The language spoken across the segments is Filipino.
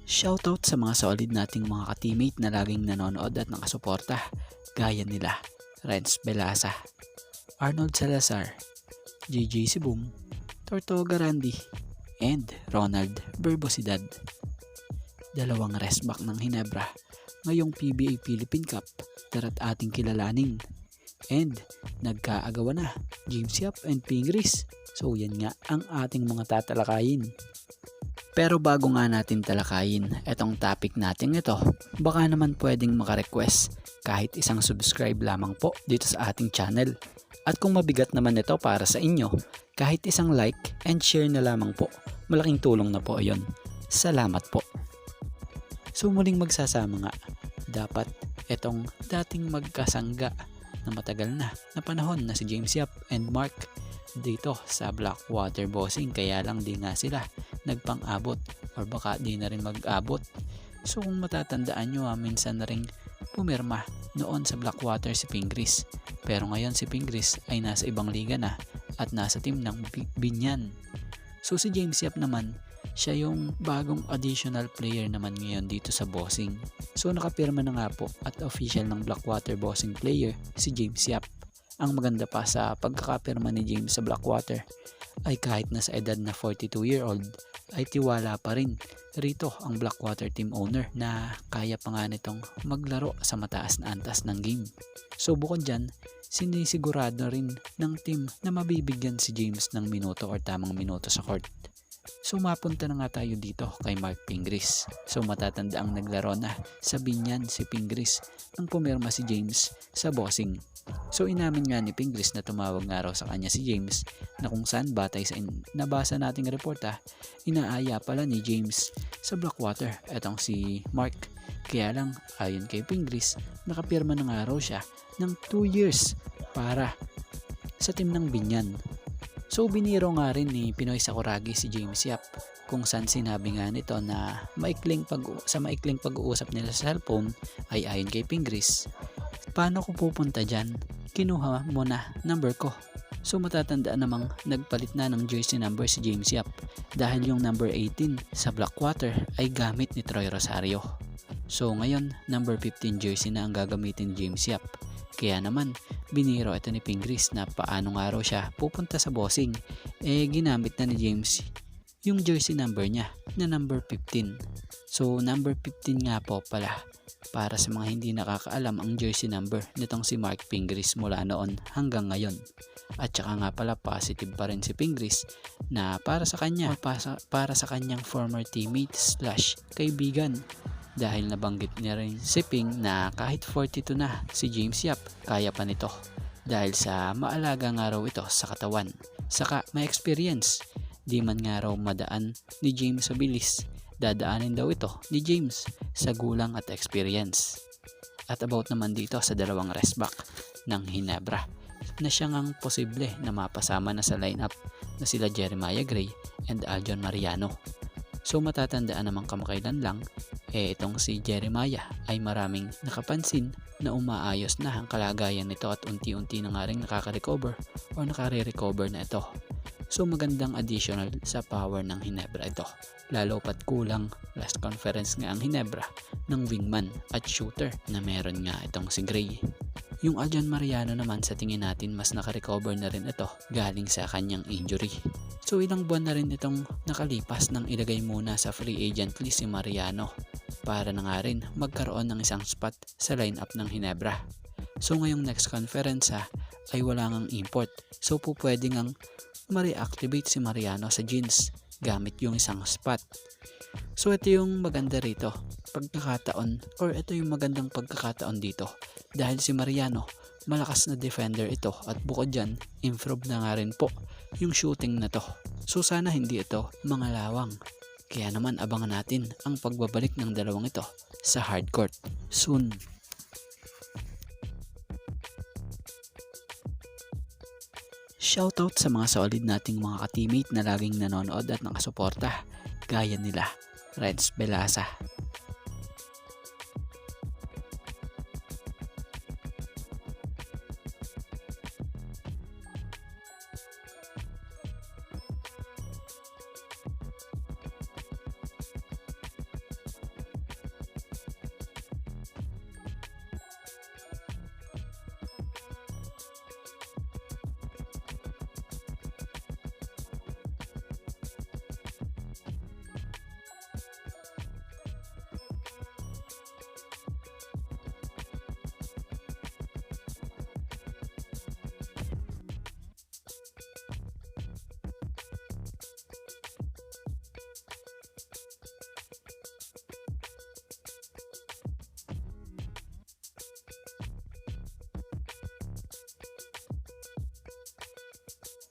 Shoutout sa mga solid nating mga ka-teammate na laging nanonood at nakasuporta, gaya nila Renz Belasa, Arnold Salazar, JJ Sibum, Tortuga Randy, and Ronald Verbosidad. Dalawang restback ng Hinebra ngayong PBA Philippine Cup darat ating kilalanin. And nagkaagawa na James Yap and Pingris. So yan nga ang ating mga tatalakayin. Pero bago nga natin talakayin etong topic natin ito, baka naman pwedeng makarequest kahit isang subscribe lamang po dito sa ating channel. At kung mabigat naman ito para sa inyo, kahit isang like and share na lamang po, malaking tulong na po yon. Salamat po. So muling magsasama nga, dapat etong dating magkasangga na matagal na panahon na si James Yap and Mark dito sa Blackwater Bossing, kaya lang di nga sila nagpang-abot or baka di na rin mag-abot. So kung matatandaan nyo, minsan na rin pumirma noon sa Blackwater si Pingris, pero ngayon si Pingris ay nasa ibang liga na at nasa team ng Binyan. So si James Yap naman, siya yung bagong additional player naman ngayon dito sa Bossing. So nakapirma na nga po at official ng Blackwater Bossing player si James Yap. Ang maganda pa sa pagkakapirma ni James sa Blackwater ay kahit nasa edad na 42-year-old ay tiwala pa rin rito ang Blackwater team owner na kaya pa nga nitong maglaro sa mataas na antas ng game. So bukod dyan, sinisigurado rin ng team na mabibigyan si James ng minuto or tamang minuto sa court. So mapunta na nga tayo dito kay Mark Pingris. So matatanda ang naglaro na sa Binyan si Pingris nang pumirma si James sa Bossing. So inamin nga ni Pingris na tumawag nga raw sa kanya si James na kung saan batay sa nabasa nating report inaaya pala ni James sa Blackwater etong si Mark. Kaya lang ayon kay Pingris, nakapirma na nga raw siya ng 2 years para sa team ng Binyan. So biniro nga rin ni Pinoy Sakuragi si James Yap kung saan sinabi nga nito na sa maikling pag-uusap nila sa cellphone ay ayon kay Pingris, paano ko pupunta dyan? Kinuha mo na number ko. So matatandaan namang nagpalit na ng jersey number si James Yap dahil yung number 18 sa Blackwater ay gamit ni Troy Rosario. So ngayon number 15 jersey na ang gagamitin ni James Yap. Kaya naman biniro ito ni Pingris na paano nga raw siya pupunta sa Bossing. Ginamit na ni James yung jersey number niya na number 15. So number 15 nga po pala, para sa mga hindi nakakaalam, ang jersey number nitong si Mark Pingris mula noon hanggang ngayon. At saka nga pala positive pa rin si Pingris na para sa kanya o para sa kanyang former teammate / kaibigan, dahil nabanggit niya rin si Ping na kahit 42 na si James Yap, kaya pa nito dahil sa maalaga nga raw ito sa katawan. Saka may experience, di man nga raw madaan ni James sa bilis, dadaanin daw ito ni James sa gulang at experience. At about naman dito sa dalawang restback ng Hinebra na siya ngang posible na mapasama na sa lineup na sila Jeremiah Gray and Aljon Mariano. So matatandaan naman kamakailan lang, itong si Jeremiah ay maraming nakapansin na umaayos na ang kalagayan nito at unti-unti na nga rin nakaka-recover o nakare-recover na ito. So magandang additional sa power ng Hinebra ito, lalo pat kulang last conference nga ang Hinebra ng wingman at shooter na meron nga itong si Gray. Yung Aljon Mariano naman, sa tingin natin mas naka-recover na rin ito galing sa kanyang injury. So ilang buwan na rin itong nakalipas nang ilagay muna sa free agent list si Mariano para na nga rin magkaroon ng isang spot sa lineup ng Hinebra. So ngayong next conference ay wala ngang import, so po pwede ngang ma-reactivate si Mariano sa Jeans gamit yung isang spot. So ito yung maganda rito, ito yung magandang pagkakataon dito dahil si Mariano malakas na defender ito at bukod dyan improve na nga rin po yung shooting na to. So sana hindi ito mga lawang, kaya naman abangan natin ang pagbabalik ng dalawang ito sa hardcourt soon. Shoutout sa mga solid nating mga ka-teammate na laging nanonood at nakasuporta, gaya nila Renz Belasa,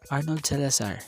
Arnold Salazar,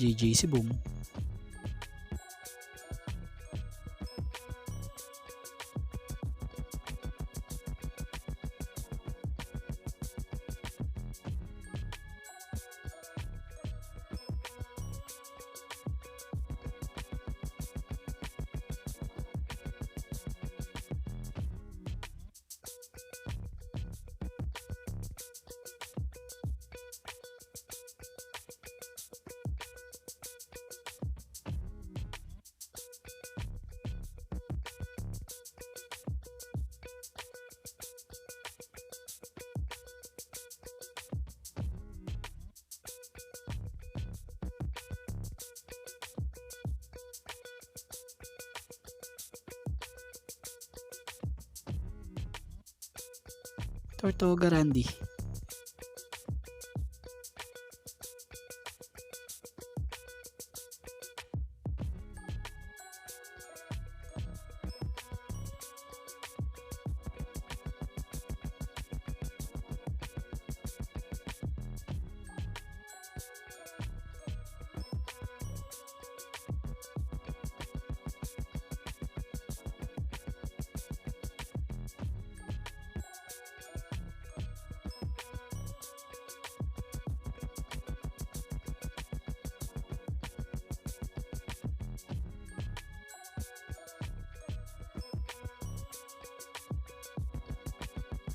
JJ Sibum, Tortuga Randy,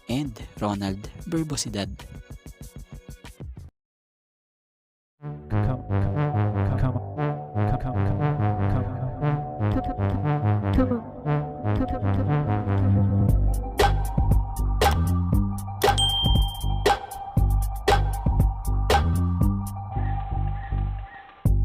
and Ronald Verbosidad.